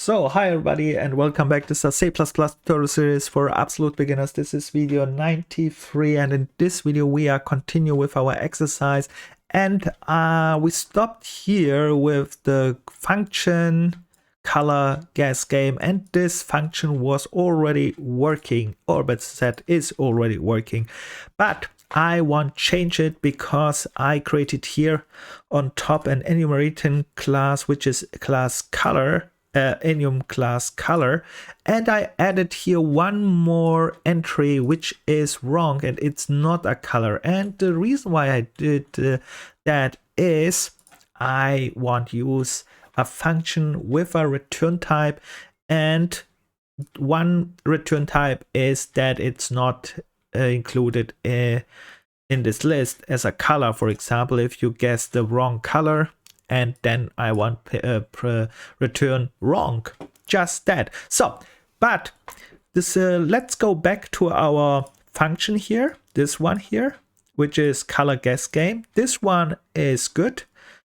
So, hi everybody and welcome back to the C++ tutorial series for absolute beginners. This is video 93 and in this video we are continue with our exercise and we stopped here with the function color gas game, and this function was already working, or better said is already working, but I want to change it because I created here on top an enumerating class which is class color, enum class color, and I added here one more entry which is wrong and it's not a color. And the reason why I did that is I want to use a function with a return type, and one return type is that it's not included in this list as a color. For example, if you guess the wrong color, and then I want return wrong, just that. So, but this let's go back to our function here, this one here, which is color guess game. This one is good,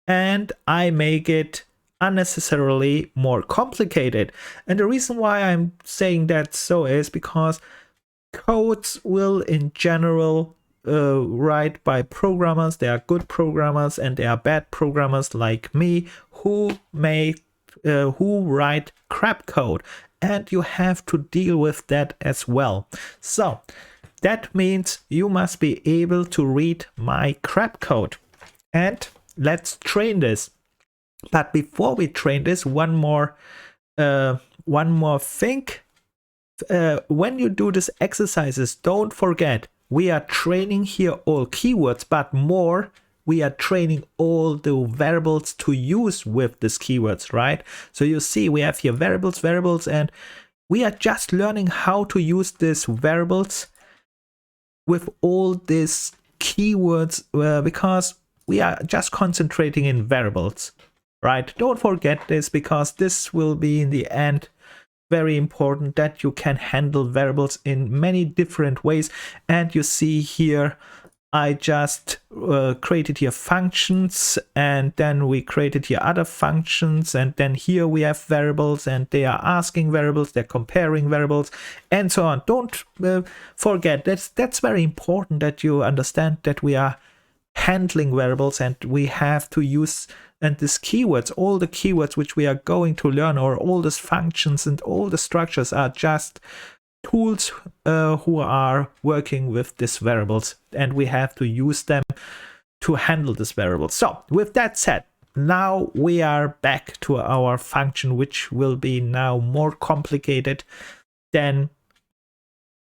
and I make it unnecessarily more complicated. And the reason why I'm saying that so is because codes will in general write by programmers. There are good programmers and there are bad programmers like me who write crap code, and you have to deal with that as well. So that means you must be able to read my crap code, and let's train this. But before we train this, one more thing. When you do these exercises, don't forget we are training here all keywords, but more, we are training all the variables to use with these keywords, right? So you see we have here variables, and we are just learning how to use these variables with all these keywords because we are just concentrating in variables, right? Don't forget this, because this will be in the end very important that you can handle variables in many different ways. And you see here I just created here functions, and then we created here other functions, and then here we have variables, and they are asking variables, they're comparing variables, and so on. Don't forget that's very important that you understand that we are handling variables, and we have to use and these keywords, all the keywords which we are going to learn, or all these functions and all the structures are just tools who are working with these variables, and we have to use them to handle these variables. So with that said, now we are back to our function, which will be now more complicated than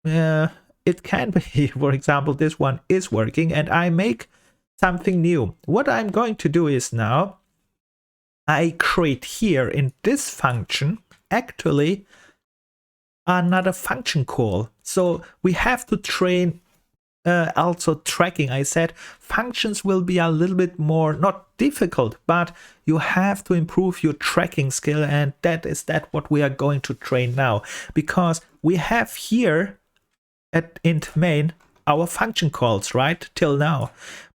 it can be. For example, this one is working, and I make something new. What I'm going to do is now I create here in this function actually another function call. So we have to train also tracking. I said functions will be a little bit more, not difficult, but you have to improve your tracking skill, and that is what we are going to train now, because we have here at int main our function calls right till now.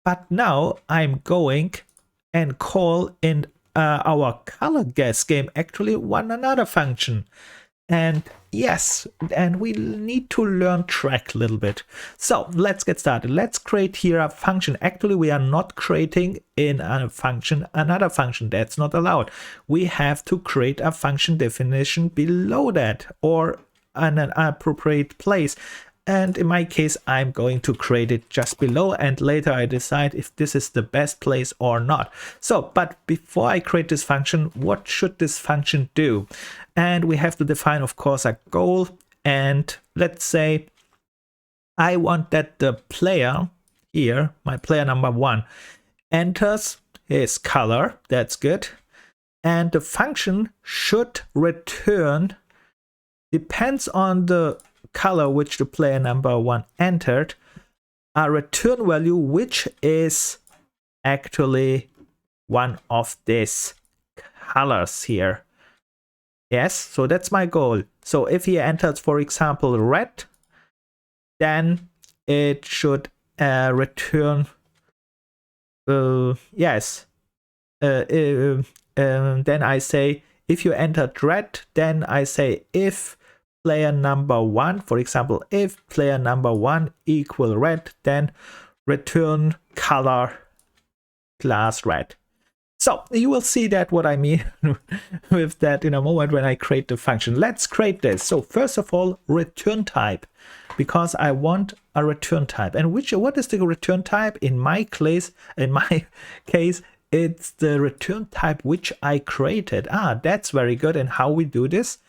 But now I'm going and call in our color guess game actually another function. And yes, and we need to learn track a little bit. So let's get started. Let's create here a function. Actually, we are not creating in a function another function. That's not allowed. We have to create a function definition below that, or an appropriate place. And in my case, I'm going to create it just below, and later I decide if this is the best place or not. So, but before I create this function, what should this function do? And we have to define, of course, a goal. And let's say I want that the player here, my player number 1, enters his color. That's good. And the function should return, depends on the color which the player number 1 entered, a return value which is actually one of these colors here. Yes, so that's my goal. So if he enters, for example, red, then it should return yes. Then I say if you entered red, then I say if player number 1, for example, if player number 1 equal red, then return color class red. So you will see that what I mean with that in a moment when I create the function. Let's create this. So first of all, return type, because I want a return type. And what is the return type? In my case, it's the return type which I created. That's very good. And how we do this?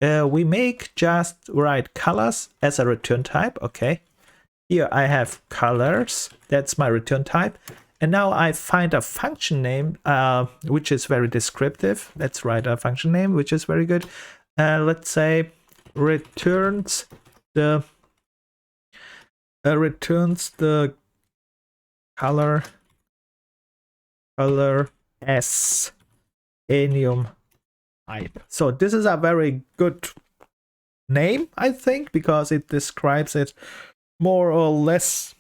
We make just write colors as a return type. Okay. Here I have colors. That's my return type. And now I find a function name, which is very descriptive. Let's write a function name, which is very good. Let's say returns the color as enum type. So this is a very good name, I think, because it describes it more or less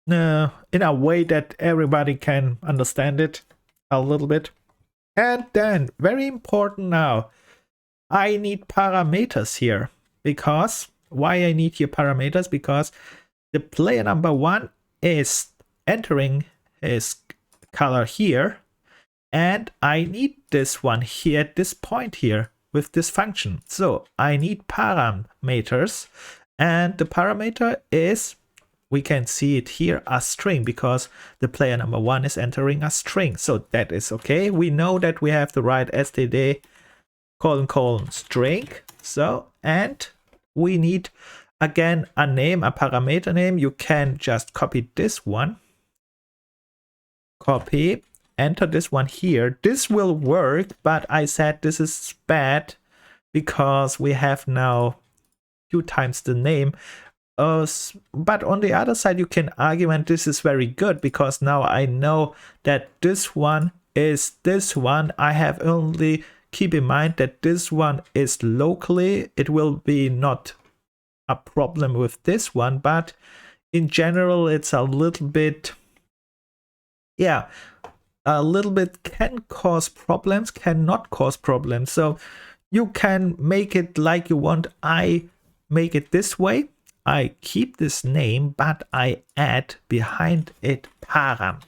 in a way that everybody can understand it a little bit. And then, very important now, I need parameters here. Because, why I need here parameters? Because the player number 1 is entering his color here, and I need this one here at this point here with this function. So I need parameters, and the parameter is, we can see it here, a string, because the player number 1 is entering a string. So that is okay. We know that we have to write std : string. So, and we need again a name, a parameter name. You can just copy this one, copy, enter this one here. This will work, but I said this is bad because we have now 2 times the name. But on the other side, you can argument this is very good, because now I know that this one is this one. I have only keep in mind that this one is locally. It will be not a problem with this one, but in general, it's a little bit, yeah, a little bit can cause problems, cannot cause problems. So you can make it like you want. I make it this way. I keep this name, but I add behind it param.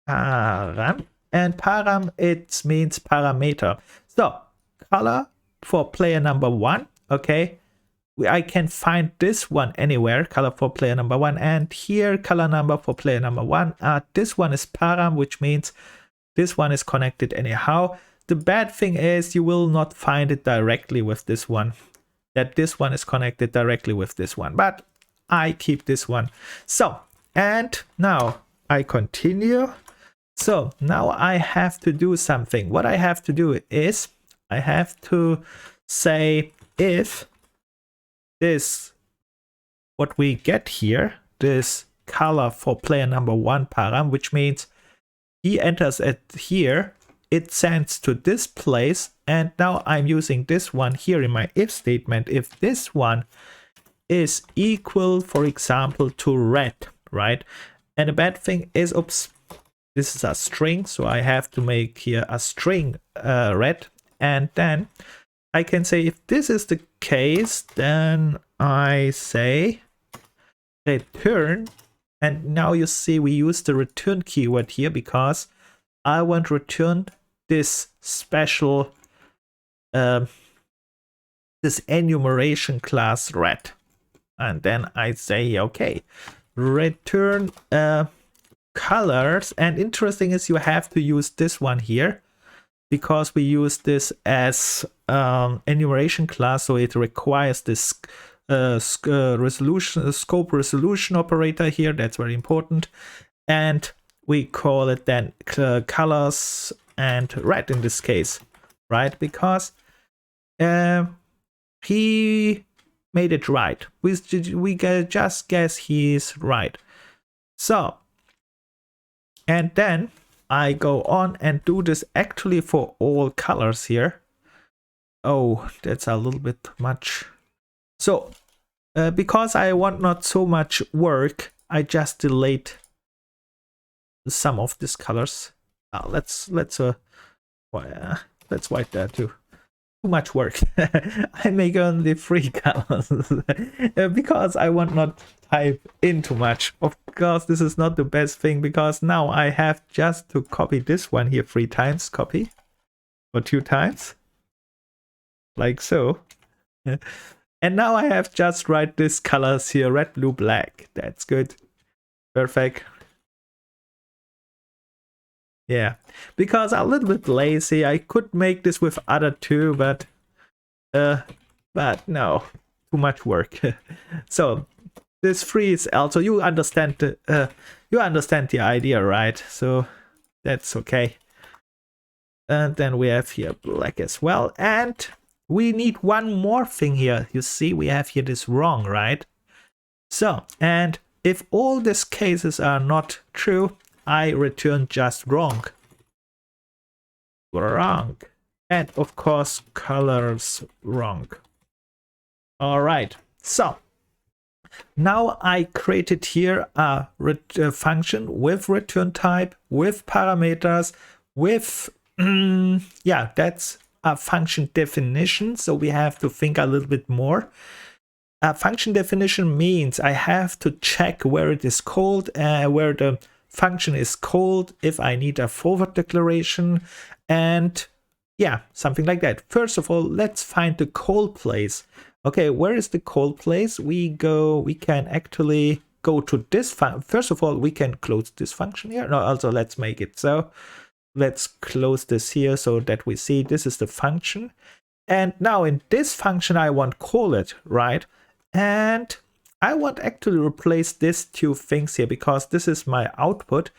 Param. And param, it means parameter. So color for player number 1. Okay. I can find this one anywhere, color for player number 1. And here, color number for player number 1. This one is param, which means this one is connected anyhow. The bad thing is you will not find it directly with this one, that this one is connected directly with this one, but I keep this one. So, and now I continue. So now I have to do something. What I have to do is I have to say if this, what we get here, this color for player number 1 param, which means he enters at here, it sends to this place, and now I'm using this one here in my if statement. If this one is equal, for example, to red, right? And the bad thing is, oops, this is a string, so I have to make here a string red. And then I can say if this is the case, then I say return. And now you see we use the return keyword here because I want to return this special this enumeration class red. And then I say okay, return colors. And interesting is you have to use this one here because we use this as enumeration class, so it requires this scope resolution operator here. That's very important. And we call it then colors and red in this case, right? Because he made it right. We just guess he's right. So, and then I go on and do this actually for all colors here. Oh, that's a little bit much. So, because I want not so much work, I just delete some of these colors. Let's Let's white there too. Too much work. I make only 3 colors because I want not type in too much. Of course, this is not the best thing because now I have just to copy this one here 3 times, copy, or 2 times, like so. And now I have just write these colors here, red, blue, black. That's good. Perfect. Yeah, because I'm a little bit lazy. I could make this with other 2, but no, too much work. So this 3 is also, you understand the idea, right? So that's okay. And then we have here black as well, and we need one more thing here. You see, we have here this wrong, right? So, and if all these cases are not true, I return just wrong. Wrong. And of course, colors wrong. All right. So now I created here a function with return type, with parameters, with, yeah, that's a function definition. So we have to think a little bit more. A function definition means I have to check where it is called, where the function is called, if I need a forward declaration, and yeah, something like that. First of all, let's find the call place. Okay, where is the call place? We can actually go to this first of all, we can close this function here. No, also let's make it so. Let's close this here so that we see this is the function. And now in this function, I want call it, right? And I want actually replace these 2 things here because this is my output.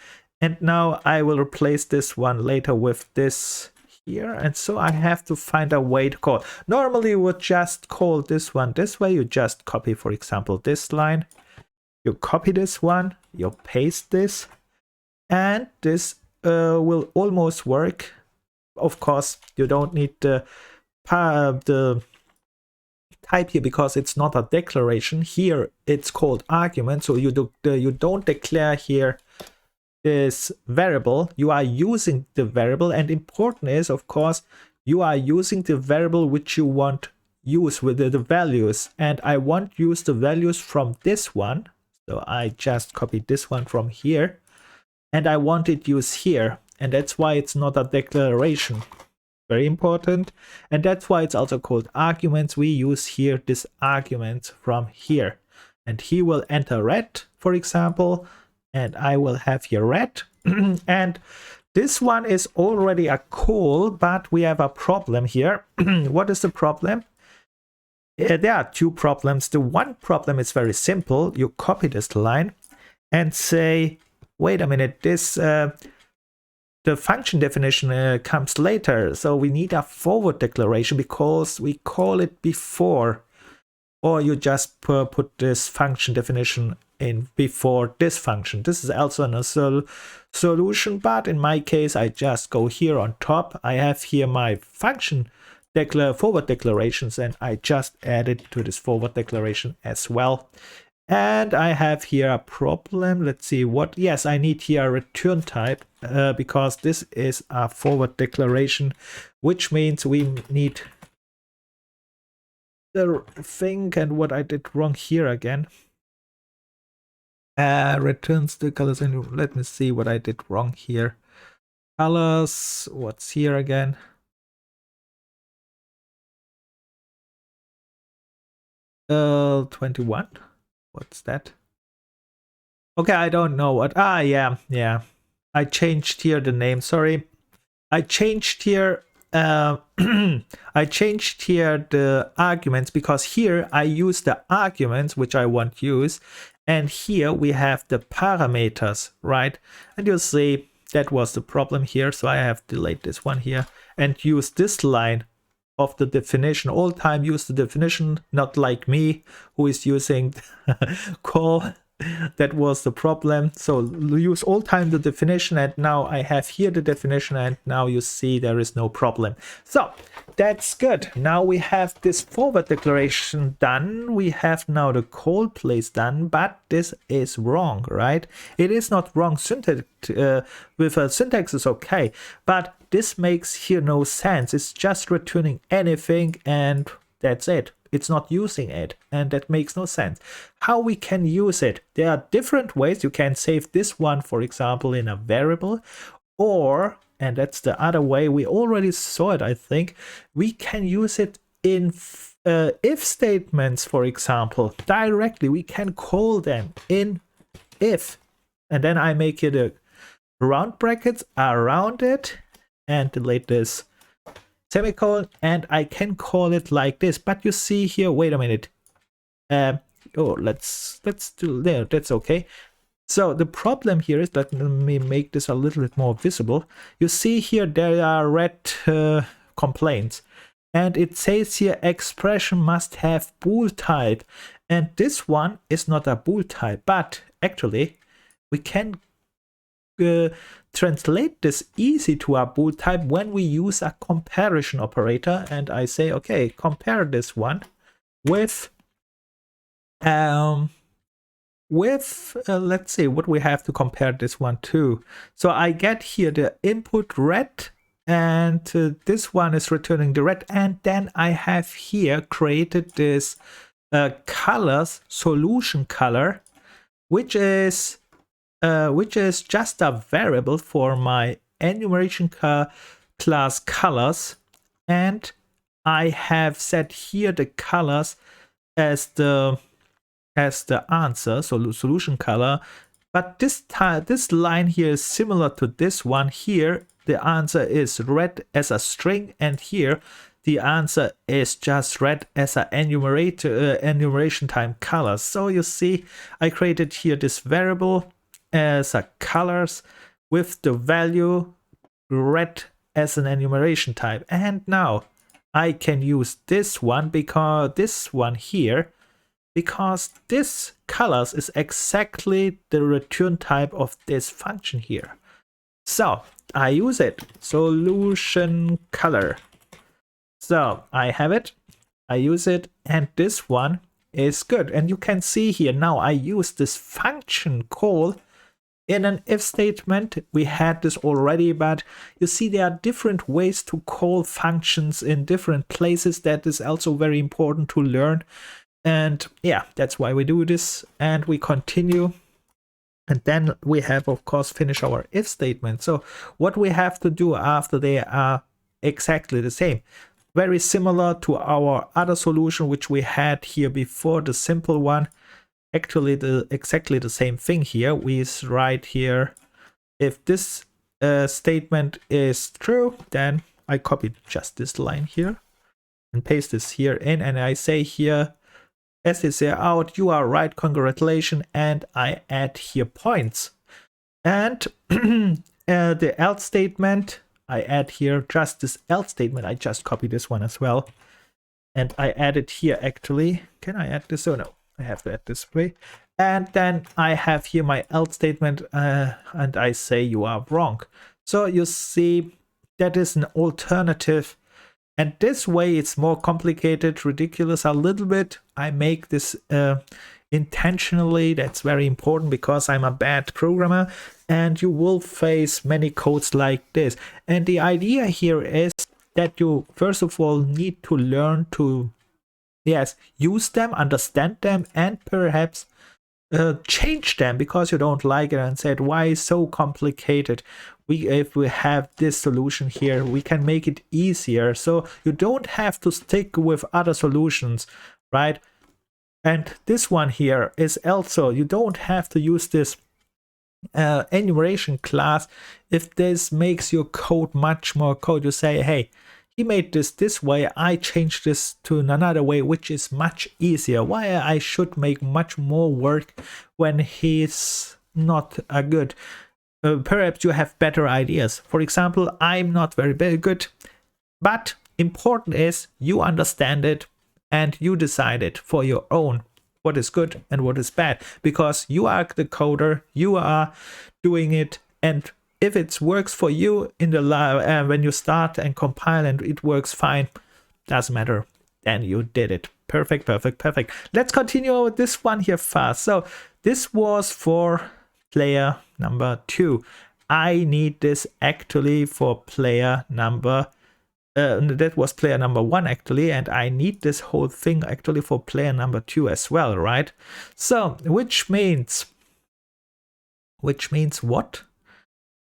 And now I will replace this one later with this here. And so I have to find a way to call. Normally you would just call this one this way. You just copy, for example, this line. You copy this one, you paste this, and this will almost work. Of course, you don't need the type here because it's not a declaration. Here it's called argument, so you don't declare here this variable. You are using the variable, and important is, of course, you are using the variable which you want use with the values, and I want use the values from this one. So I just copied this one from here, and I want it used here, and that's why it's not a declaration. Very important. And that's why it's also called arguments. We use here this argument from here, and he will enter red, for example, and I will have here red. And this one is already a call, but we have a problem here. What is the problem? There are 2 problems. The one problem is very simple. You copy this line and say, wait a minute, this the function definition comes later, so we need a forward declaration because we call it before. Or you just put this function definition in before this function. This is also a solution, but in my case, I just go here on top. I have here my function forward declarations, and I just add it to this forward declaration as well. And I have here a problem. Let's see what. Yes, I need here a return type because this is a forward declaration, which means we need the thing. And what I did wrong here again. Returns the colors. And let me see what I did wrong here. Colors. What's here again? Uh, 21. What's that? Okay, I don't know what. Yeah. I changed here the name. Sorry. I changed here I changed here the arguments because here I use the arguments which I want to use, and here we have the parameters, right? And you'll see that was the problem here, so I have to delete this one here and use this line of the definition. All time use the definition, not like me who is using call. That was the problem. So use all time the definition, and now I have here the definition, and now you see there is no problem. So that's good. Now we have this forward declaration done. We have now the call place done, but this is wrong, right? It is not wrong syntax. With a syntax is okay, but this makes here no sense. It's just returning anything and that's it. It's not using it, and that makes no sense. How we can use it? There are different ways. You can save this one, for example, in a variable, or, and that's the other way, we already saw it, I think, we can use it in if statements, for example, directly. We can call them in if, and then I make it a round brackets around it and delete this semicolon, and I can call it like this. But you see here, wait a minute. Oh, let's do there. That's okay. So the problem here is, let me make this a little bit more visible. You see here there are red complaints, and it says here expression must have bool type, and this one is not a bool type, but actually we can translate this easy to a bool type when we use a comparison operator. And I say, okay, compare this one with let's see what we have to compare this one to. So I get here the input red, and this one is returning the red, and then I have here created this colors solution color, which is just a variable for my enumeration class colors, and I have set here the colors as the answer, so solution color. But this line here is similar to this one here. The answer is red as a string, and here the answer is just red as an enumeration time colors. So you see, I created here this variable as a colors with the value red as an enumeration type. And now I can use this one, because this one here, because this colors is exactly the return type of this function here. So I use it, solution color. So I have it, I use it, and this one is good. And you can see here now I use this function call in an if statement. We had this already, but you see there are different ways to call functions in different places. That is also very important to learn. And yeah, that's why we do this, and we continue. And then we have, of course, finish our if statement. So what we have to do after they are exactly the same, very similar to our other solution which we had here before, the simple one. Actually exactly the same thing here. We write here, if this statement is true, then I copy just this line here and paste this here in, and I say here, as they say out, you are right, congratulations, and I add here points. And the else statement, I add here just this else statement. I just copy this one as well, and I add it here actually. Can I add this? Oh no, I have to add this way. And then I have here my else statement, and I say you are wrong. So you see that is an alternative. And this way it's more complicated, ridiculous a little bit. I make this intentionally. That's very important because I'm a bad programmer, and you will face many codes like this. And the idea here is that you first of all need to learn to, yes, use them, understand them, and perhaps change them because you don't like it and said, why so complicated? If we have this solution here, we can make it easier, so you don't have to stick with other solutions, right? And this one here is also, you don't have to use this enumeration class. If this makes your code much more code, you say, hey, he made this way, I changed this to another way, which is much easier. Why I should make much more work when he's not a good? Perhaps you have better ideas. For example, I'm not very good, but important is you understand it and you decide it for your own, what is good and what is bad, because you are the coder, you are doing it, and if it works for you in the when you start and compile and it works fine, doesn't matter, then you did it. Perfect, perfect, perfect. Let's continue with this one here fast. So this was for player number 2. I need this actually for player number, that was player number 1 actually, and I need this whole thing actually for player number 2 as well, right? So, which means what?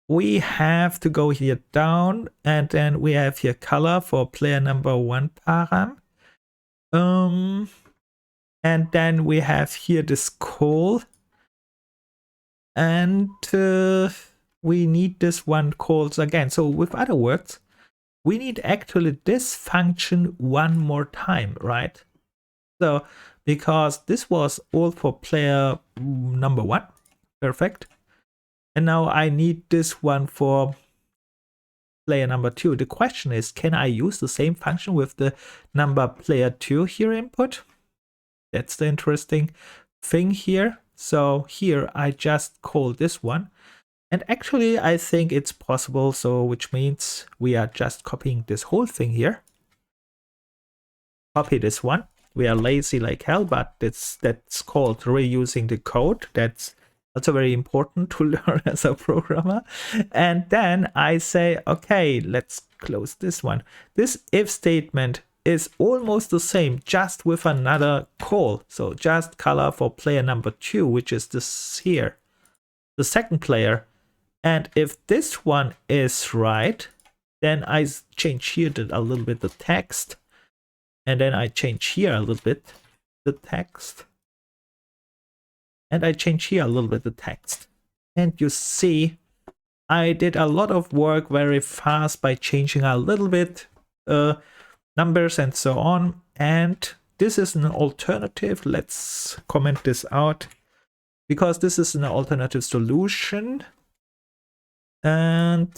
We have to go here down, and then we have here color for player number 1 param. And then we have here this call, and we need this one calls again. So with other words, we need actually this function one more time, right? So because this was all for player number 1, perfect. And now I need this one for player number 2. The question is, can I use the same function with the number player 2 here input? That's the interesting thing here. So here I just call this one. And actually I think it's possible. So which means we are just copying this whole thing here. Copy this one. We are lazy like hell, but that's called reusing the code. That's also very important to learn as a programmer. And then I say, okay, let's close this one. This if statement is almost the same, just with another call. So just color for player number 2, which is this here, the second player. And if this one is right, then I change here a little bit the text. And then I change here a little bit the text. And I change here a little bit the text. And you see, I did a lot of work very fast by changing a little bit numbers and so on. And this is an alternative. Let's comment this out, because this is an alternative solution. And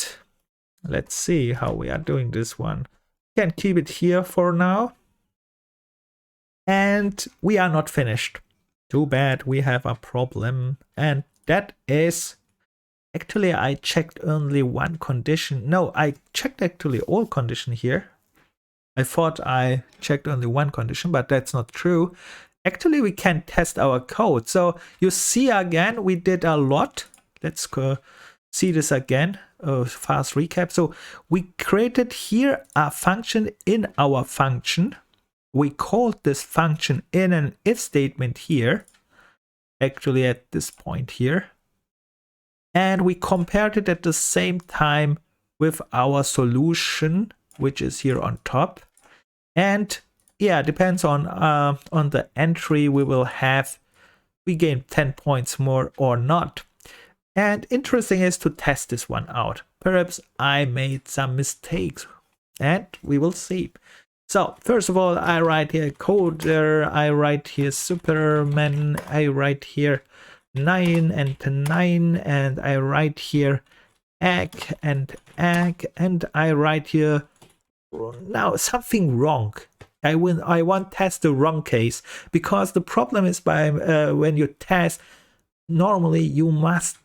let's see how we are doing this one. We can keep it here for now. And we are not finished. Too bad, we have a problem. And that is, actually I checked only one condition. No, I checked actually all conditions here. I thought I checked only one condition, but that's not true. Actually, we can test our code. So you see again, we did a lot. Let's go see this again. Fast recap. So we created here a function in our function. We called this function in an if statement here, actually at this point here. And we compared it at the same time with our solution, which is here on top. And yeah, depends on the entry we will have. We gain 10 points more or not. And interesting is to test this one out. Perhaps I made some mistakes, and we will see. So first of all, I write here coder, I write here Superman, I write here 9 and 9, and I write here egg, and I write here now something wrong. I want test the wrong case, because the problem is by when you test, normally you must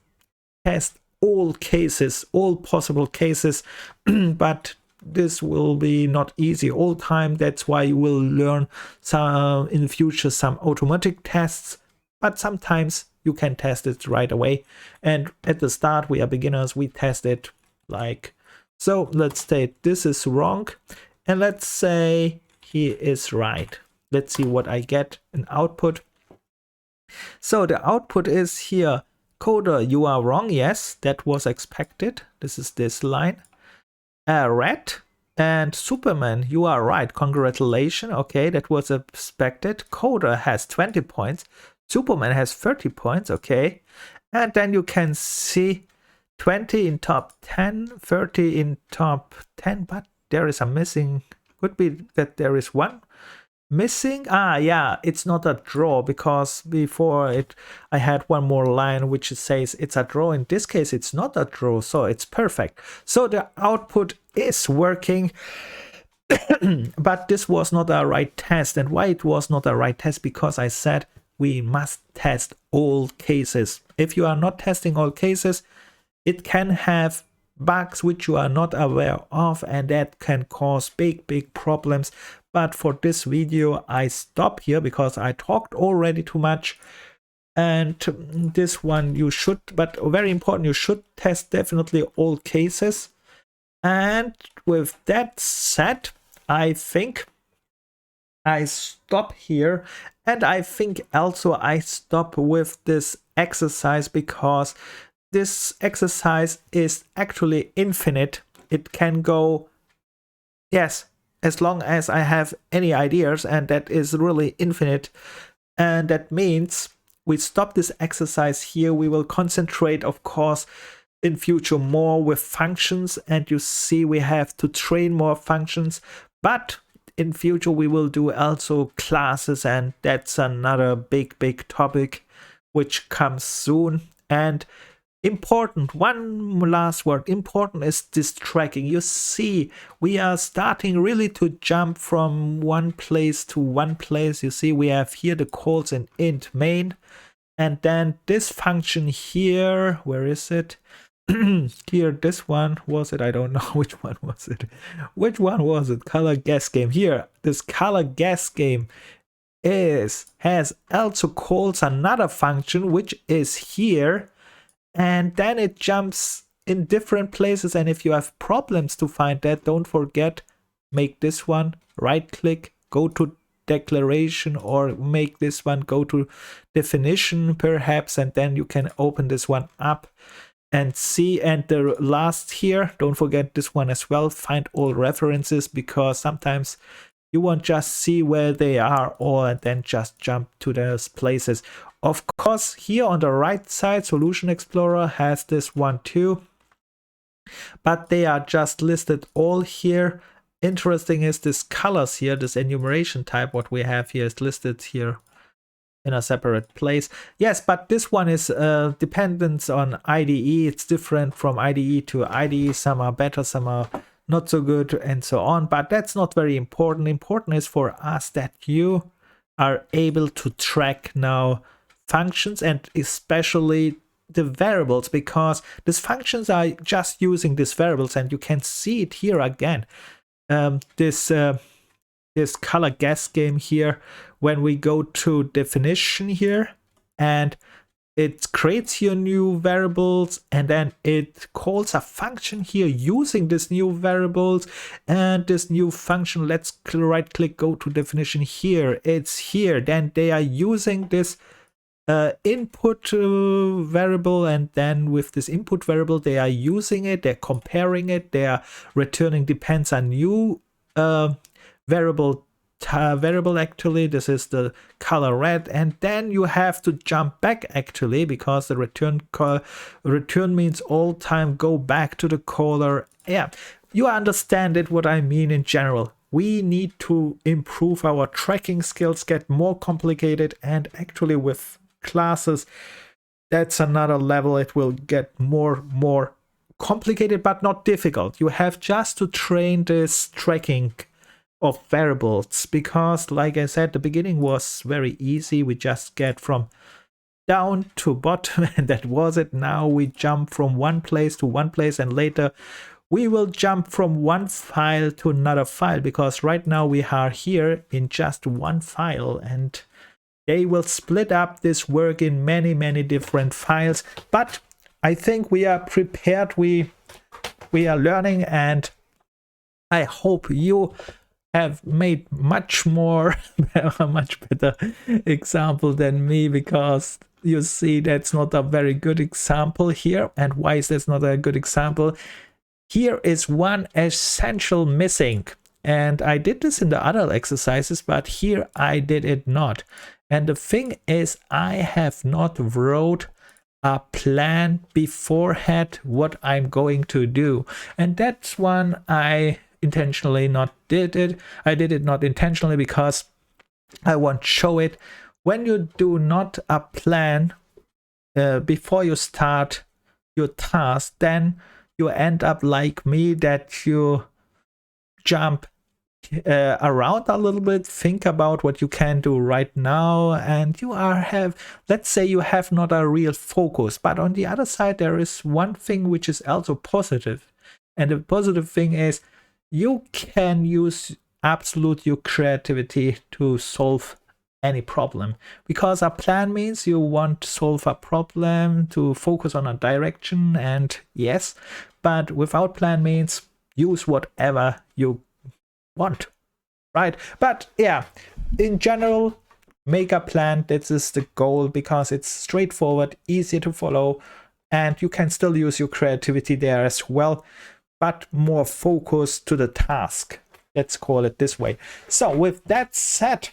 test all cases, all possible cases, but this will be not easy all time. That's why you will learn some in the future some automatic tests, but sometimes you can test it right away. And at the start, we are beginners, we test it like so. Let's state this is wrong, and let's say he is right. Let's see what I get in output. So the output is here, coder, you are wrong. Yes, that was expected. This is this line. Red and Superman, you are right. Congratulations. Okay, that was expected. Coder has 20 points. Superman has 30 points. Okay, and then you can see 20 in top 10, 30 in top 10, but there is a missing. Could be that there is one missing. Yeah, it's not a draw, because before it I had one more line which says it's a draw. In this case it's not a draw, so it's perfect. So the output is working. But this was not a right test. And why it was not a right test? Because I said we must test all cases. If you are not testing all cases, it can have bugs which you are not aware of, and that can cause big problems. But for this video I stop here because I talked already too much. And this one you should, but very important, you should test definitely all cases. And with that said, I think I stop here, and I think also I stop with this exercise because this exercise is actually infinite. It can go, yes, as long as I have any ideas, and that is really infinite. And that means we stop this exercise here. We will concentrate, of course, in future more with functions, and you see we have to train more functions, but in future we will do also classes, and that's another big topic which comes soon. And important, one last word, important is this tracking. You see we are starting really to jump from one place to one place. You see we have here the calls in int main, and then this function here, where is it? Here, this one was it? I don't know which one was it. Which one was it? Color guess game. Here, this color guess game has also calls another function which is here, and then it jumps in different places. And if you have problems to find that, don't forget, make this one, right click, go to declaration, or make this one go to definition perhaps, and then you can open this one up and see. And the last here, don't forget this one as well, find all references, because sometimes you won't just see where they are all and then just jump to those places. Of course, here on the right side, Solution Explorer has this one too, but they are just listed all here. Interesting is this colors here, this enumeration type, what we have here is listed here in a separate place. Yes, but this one is dependent on IDE. It's different from IDE to IDE. Some are better, some are not so good, and so on. But that's not very important. Important is for us that you are able to track now functions, and especially the variables, because these functions are just using these variables, and you can see it here again. This color guess game here, when we go to definition here, and it creates here new variables, and then it calls a function here using this new variables and this new function. Let's right click, go to definition here. It's here. Then they are using this input variable, and then with this input variable they are using it, they're comparing it, they are returning depends on new variable actually. This is the color red, and then you have to jump back actually, because the return means all time go back to the caller. Yeah, you understand it, what I mean in general. We need to improve our tracking skills, get more complicated, and actually with classes that's another level. It will get more complicated, but not difficult. You have just to train this tracking of variables, because like I said, the beginning was very easy. We just get from down to bottom, and that was it. Now we jump from one place to one place, and later we will jump from one file to another file, because right now we are here in just one file, and they will split up this work in many different files. But I think we are prepared, we are learning, and I hope you have made much better example than me, because you see that's not a very good example here. And why is this not a good example? Here is one essential missing, and I did this in the other exercises, but here I did it not. And the thing is, I have not wrote a plan beforehand what I'm going to do, and that's one I intentionally not did it. I did it not intentionally because I won't show it. When you do not a plan before you start your task, then you end up like me, that you jump around a little bit, think about what you can do right now, and you let's say you have not a real focus. But on the other side, there is one thing which is also positive, and the positive thing is you can use absolute your creativity to solve any problem, because a plan means you want to solve a problem, to focus on a direction, and yes, but without plan means use whatever you want, right? But yeah, in general, make a plan. This is the goal, because it's straightforward, easy to follow, and you can still use your creativity there as well, but more focused to the task. Let's call it this way. So with that said,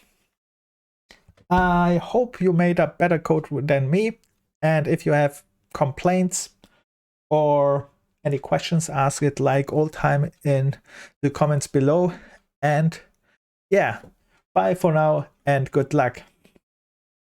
I hope you made a better code than me. And if you have complaints or any questions, ask it like all time in the comments below. And yeah, bye for now and good luck.